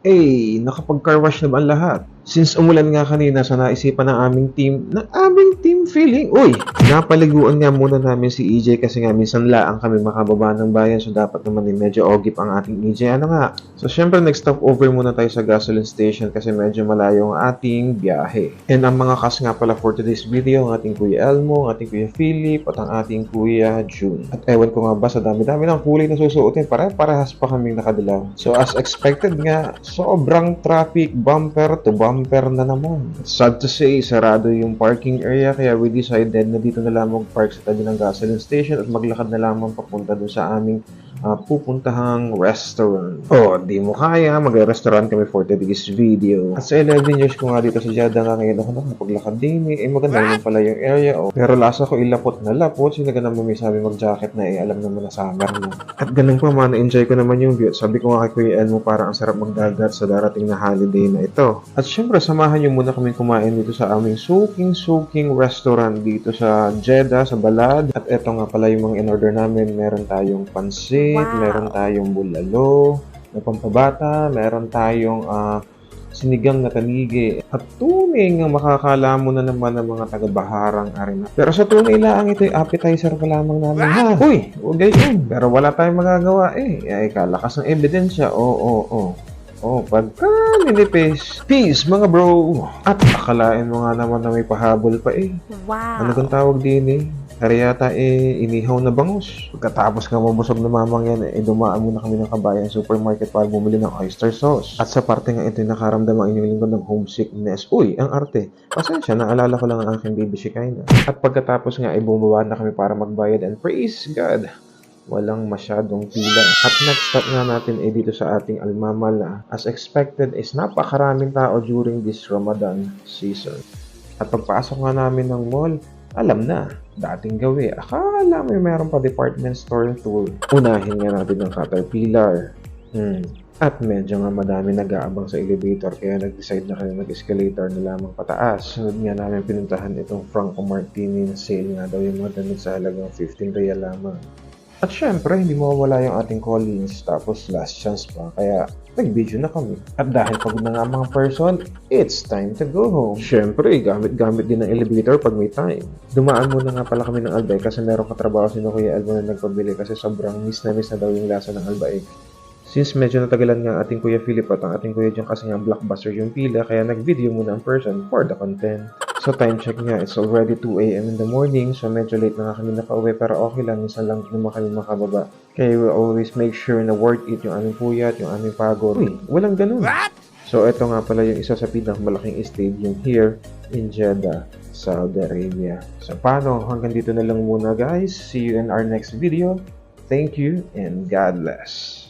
Nakapag-car wash na ba ang lahat? Since umulan nga kanina sa naisipan ng aming team feeling, napaliguan nga muna namin si EJ kasi nga minsan laang kami makababa ng bayan so dapat naman medyo ogip ang ating EJ. Ano nga? So syempre nag-stop over muna tayo sa gasoline station kasi medyo malayo ang ating biyahe. And ang mga cast nga pala for today's video, ang ating Kuya Elmo, ang ating Kuya Philip, at ang ating Kuya June. At ewan ko nga ba sa dami-dami ng kulay na susuotin, parehas pa kaming nakadilaw. So as expected nga, sobrang traffic, bumper to bumper na naman. Sad to say, sarado yung parking area kaya we decided na dito na lamang park sa tabi ng gasoline station at maglakad na lamang papunta dun sa aming pupuntahang restaurant. Di mo kaya, mag-restaurant kami for today's video. At sa 11 years ko nga dito sa Jeddah nga ngayon ako nakapaglakad din maganda naman pala yung area. Pero lasa ko ilapot na lapot, sinaga naman may sabi mag-jacket na alam naman na summer na. At ganun pa man, na-enjoy ko naman yung view. Sabi ko nga kay Kuya Elmo, parang ang sarap magdagat sa darating na holiday na ito. At syempre, samahan nyo muna kami kumain dito sa aming suking restaurant dito sa Jeddah, sa Balad. At eto nga pala yung mga in-order namin. Meron tayong pansit, meron tayong bulalo na pampabata, meron tayong sinigang na tanigi at tunay nga makakala mo na naman ng mga taga-baharang arena. Pero sa tunay lang ito ay appetizer pa lamang namin ha. Huwag gayon. Pero wala tayong magagawa kalakas ng ebidensya. Pagka ninipis. Peace mga bro. At akalain mo nga naman na may pahabol pa Wow. Ano kang tawag din Hari yata inihaw na bangus. Pagkatapos nga mabusog na mamang yan, dumaan muna kami ng Kabayan Supermarket para bumili ng oyster sauce. At sa parte nga ito nakaramdam ang inyong lingkod ng homesickness. Ang arte. Pasensya, naalala ko lang ang aking baby Shekinah. At pagkatapos nga bumaba na kami para magbayad and praise God. Walang masyadong pila. At next stop nga natin dito sa ating Almamal na as expected is napakaraming tao during this Ramadan season. At pagpasok nga namin ng mall, alam na, dating gawi. Akala may meron pa department store tour. Unahin nga natin ng Caterpillar. At medyo nga madami nag-aabang sa elevator kaya nag-decide na kayo mag-escalator na lamang pataas. Sunod nga namin pinuntahan itong Franco Martini na sale nga daw yung mga damit sa halagang 15 real lamang. At syempre, hindi mawawala yung ating callings tapos last chance pa. Kaya nag-video na kami. At dahil pagod na nga mga person, it's time to go home. Syempre, gamit-gamit din ng elevator pag may time. Dumaan muna nga pala kami ng Albay kasi meron katrabaho si Kuya Elmo na nagpabili kasi sobrang miss na daw yung lasa ng Albay. Since medyo natagalan nga ang ating Kuya Philip at ang ating Kuya Jung kasi nga blockbuster yung pila kaya nag-video muna ang person for the content. So time check nga, it's already 2 AM in the morning so medyo late na nga kami nakauwi pero okay lang, minsan lang naman kami makababa. Kaya we always make sure na worth it yung aming puyat, yung aming pagod. Walang ganun. So ito nga pala yung isa sa pinakamalaking stadium here in Jeddah, Saudi Arabia. So paano? Hanggang dito na lang muna guys. See you in our next video. Thank you and God bless.